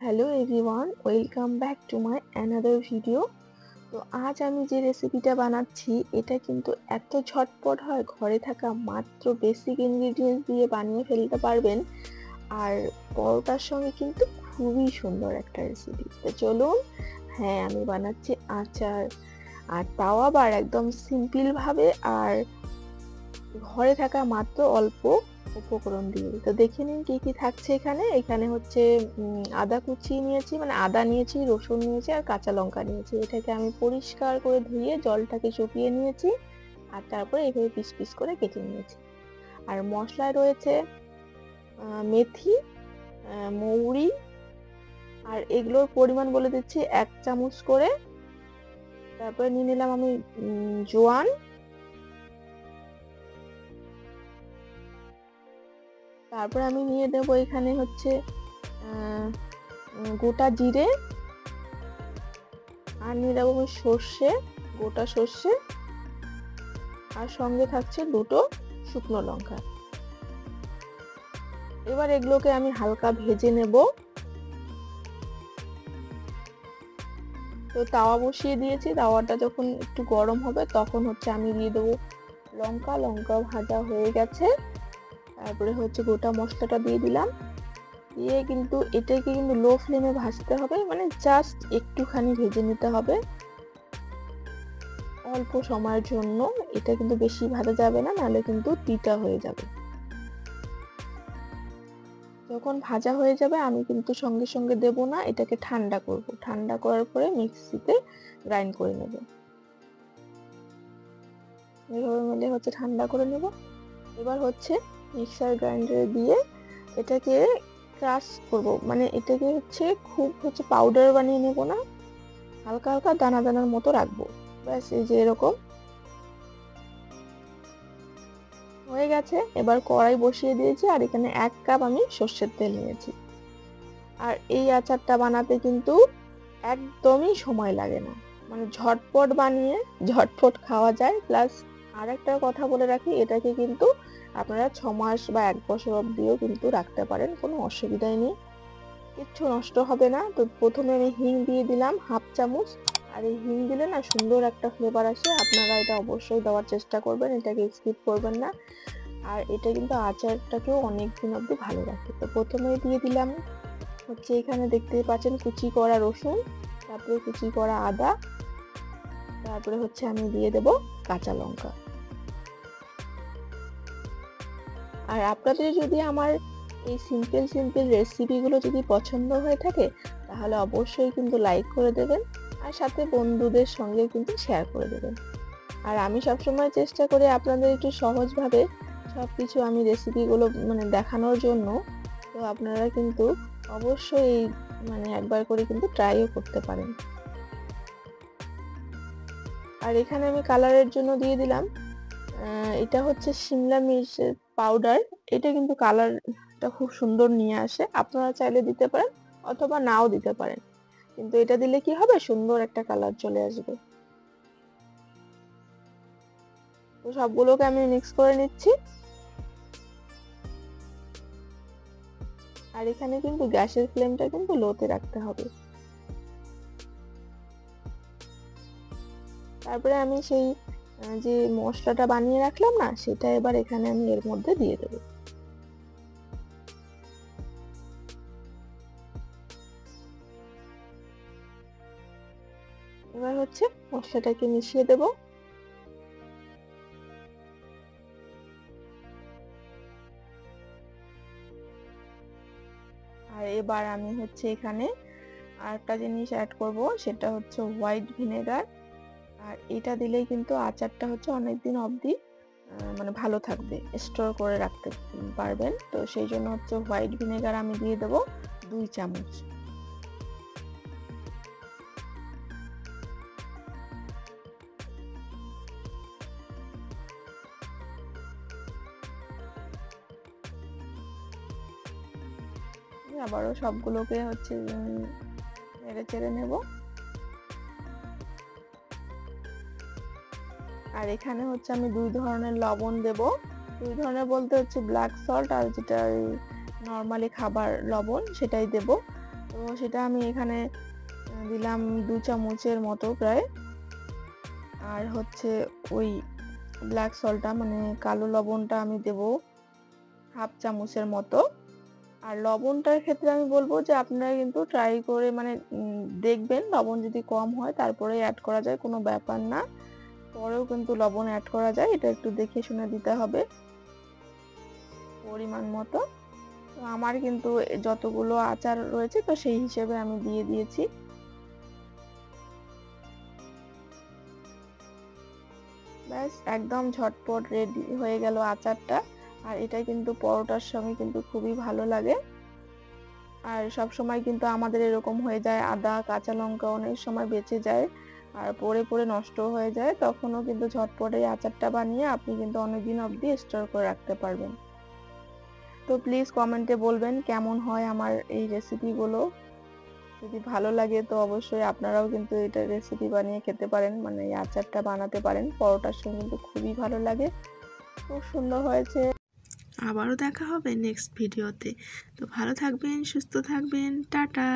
Hello everyone, welcome back to my another video. তো আজ আমি যে রেসিপিটা বানাচ্ছি এটা কিন্তু এত ঝটপট হয়, ঘরে থাকা মাত্র বেসিক ইনগ্রিডিয়েন্টস দিয়ে বানিয়ে ফেলতে পারবেন। আর পরোটার সঙ্গে কিন্তু খুবই সুন্দর একটা রেসিপি। তো চলুন, হ্যাঁ আমি বানাচ্ছি আচার, আর তাও আবার একদম সিম্পল ভাবে আর ঘরে থাকা মাত্র অল্প উপকরণ দিয়ে। তো দেখে নিন কি কি থাকছে এখানে। এখানে হচ্ছে আদা কুচি নিয়েছি, মানে আদা নিয়েছি, রসুন নিয়েছি আর কাঁচা লঙ্কা নিয়েছি। এটাকে আমি পরিষ্কার করে ধুয়ে জলটাকে শুকিয়ে নিয়েছি আর তারপরে এইভাবে পিস পিস করে কেটে নিয়েছি। আর মশলায় রয়েছে মেথি, মৌরি, আর এগুলোর পরিমাণ বলে দিচ্ছি 1 চামচ করে। তারপরে নিয়ে নিলাম আমি জোয়ান, তারপরে আমি নিয়ে দেবো এখানে হচ্ছে গোটা জিরে, আর নিয়ে দেবো আমি সর্ষে, গোটা সর্ষে, আর সঙ্গে থাকছে 2টো শুকনো লঙ্কা। এবার এগুলোকে আমি হালকা ভেজে নেব। তো তাওয়া বসিয়ে দিয়েছি, তাওয়াটা যখন একটু গরম হবে তখন হচ্ছে আমি দিয়ে দেবো লঙ্কা। লঙ্কা ভাজা হয়ে গেছে, তারপরে হচ্ছে গোটা মশলাটা দিয়ে দিলাম। দিয়ে কিন্তু এটাকে কিন্তু লো ফ্লেমে ভাজতে হবে, মানে জাস্ট একটুখানি ভেজে নিতে হবে অল্প সময়ের জন্য। এটা কিন্তু বেশি ভাজা যাবে না, নাহলে কিন্তু তিতা হয়ে যাবে। যখন ভাজা হয়ে যাবে আমি কিন্তু সঙ্গে সঙ্গে দেব না, এটাকে ঠান্ডা করব। ঠান্ডা করার পরে মিক্সিতে গ্রাইন্ড করে নেব। এভাবে মিলে হচ্ছে ঠান্ডা করে নেব। এবার হচ্ছে মিক্সার গ্রাইন্ডারে দিয়ে এটাকে ক্রাশ করব, মানে এটাকে হচ্ছে খুব হচ্ছে পাউডার বানিয়ে নেব না, হালকা হালকা দানা দানার মতো রাখবো। ব্যাস, এই যে এরকম হয়ে গেছে। এবার কড়াই বসিয়ে দিয়েছি, আর এখানে 1 কাপ আমি সর্ষের তেল নিয়েছি। আর এই আচারটা বানাতে কিন্তু একদমই সময় লাগে না, মানে ঝটপট বানিয়ে ঝটপট খাওয়া যায়। প্লাস আর একটা কথা বলে রাখি, এটাকে কিন্তু আপনারা 6 মাস বা 1 বছর অবধিও কিন্তু রাখতে পারেন, কোনো অসুবিধাই নেই, কিচ্ছু নষ্ট হবে না। তো প্রথমে আমি হিং দিয়ে দিলাম 1/2 চামচ। আর এই হিং দিলে না সুন্দর একটা ফ্লেভার আসে, আপনারা এটা অবশ্যই দেওয়ার চেষ্টা করবেন, এটাকে স্কিপ করবেন না। আর এটা কিন্তু আচারটাকেও অনেক দিন অবধি ভালো রাখে। তো প্রথমে দিয়ে দিলাম হচ্ছে, এখানে দেখতেই পাচ্ছেন কুচি করা রসুন, তারপরে কুচি করা আদা, তারপরে হচ্ছে আমি দিয়ে দেব কাঁচা লঙ্কা। আর আপনাদের যদি আমার এই সিম্পল রেসিপিগুলো যদি পছন্দ হয়ে থাকে তাহলে অবশ্যই কিন্তু লাইক করে দেবেন, আর সাথে বন্ধুদের সঙ্গে কিন্তু শেয়ার করে দেবেন। আর আমি সবসময় চেষ্টা করি আপনাদের একটু সহজভাবে সবকিছু আমি রেসিপিগুলো মানে দেখানোর জন্য। তো আপনারা কিন্তু অবশ্যই মানে একবার করে কিন্তু ট্রাইও করতে পারেন। আর এখানে আমি কালারের জন্য দিয়ে দিলাম এটা হচ্ছে সিমলা মির্চের পাউডার। এটা কিন্তু কালারটা খুব সুন্দর নিয়ে আসে, আপনারা চাইলে দিতে পারেন অথবা নাও দিতে পারেন, কিন্তু এটা দিলে কি হবে, সুন্দর একটা কালার চলে আসবে। তো সবগুলোকে আমি মিক্স করে নিচ্ছি। আর এখানে কিন্তু গ্যাসের ফ্লেমটা কিন্তু লোতে রাখতে হবে। তারপরে আমি সেই যে মশলাটা বানিয়ে রাখলাম না, সেটা এবার এখানে আমি এর মধ্যে দিয়ে দেব। এবার হচ্ছে মশলাটাকে মিশিয়ে দেব। আর এবার আমি হচ্ছে এখানে আরেকটা জিনিস অ্যাড করব, সেটা হচ্ছে হোয়াইট ভিনেগার। আর এটা দিলেই কিন্তু আচারটা হচ্ছে অনেকদিন অবধি মানে ভালো থাকবে, স্টোর করে রাখতে পারবেন। তো সেই জন্য হচ্ছে হোয়াইট ভিনেগার আমি দিয়ে দেব 2 চামচ। আবারও সবগুলোকে হচ্ছে নেড়ে চেড়ে নেব। আর এখানে হচ্ছে আমি 2 ধরনের লবণ দেব। 2 ধরনের বলতে হচ্ছে ব্ল্যাক সল্ট আর যেটা নর্মালি খাবার লবণ, সেটাই দেব। তো তো সেটা আমি এখানে দিলাম 2 চামচের মতো প্রায়। আর হচ্ছে ওই ব্ল্যাক সল্টটা মানে কালো লবণটা আমি দেব 1/2 চামচের মতো। আর লবণটার ক্ষেত্রে আমি বলবো যে আপনারা কিন্তু ট্রাই করে মানে দেখবেন, লবণ যদি কম হয় তারপরে অ্যাড করা যায়, কোনো ব্যাপার না। পরেও কিন্তু লবণ অ্যাড করা যায়, এটা একটু দেখে শুনে দিতে হবে পরিমাণ মতো। তো আমার কিন্তু যতগুলো আচার রয়েছে তো সেই হিসেবে আমি দিয়ে দিয়েছি। ব্যাস একদম ঝটপট রেডি হয়ে গেল আচারটা। আর এটা কিন্তু পরোটার সঙ্গে কিন্তু খুবই ভালো লাগে। আর সব সময় কিন্তু আমাদের এরকম হয়ে যায়, আদা কাঁচা লঙ্কা অনেক সময় বেঁচে যায় আর পড়ে পড়ে নষ্ট হয়ে যায়, তখনও কিন্তু ঝটপট এই আচারটা বানিয়ে আপনি কিন্তু অনেকদিন অবধি স্টোর করে রাখতে পারবেন। তো প্লিজ কমেন্টে বলবেন কেমন হয় আমার এই রেসিপিগুলো। যদি ভালো লাগে তো অবশ্যই আপনারাও কিন্তু এটা রেসিপি বানিয়ে খেতে পারেন, মানে এই আচারটা বানাতে পারেন, পরোটার সঙ্গে কিন্তু খুবই ভালো লাগে। খুব সুন্দর হয়েছে। আবারও দেখা হবে নেক্সট ভিডিওতে। তো ভালো থাকবেন, সুস্থ থাকবেন, টাটা।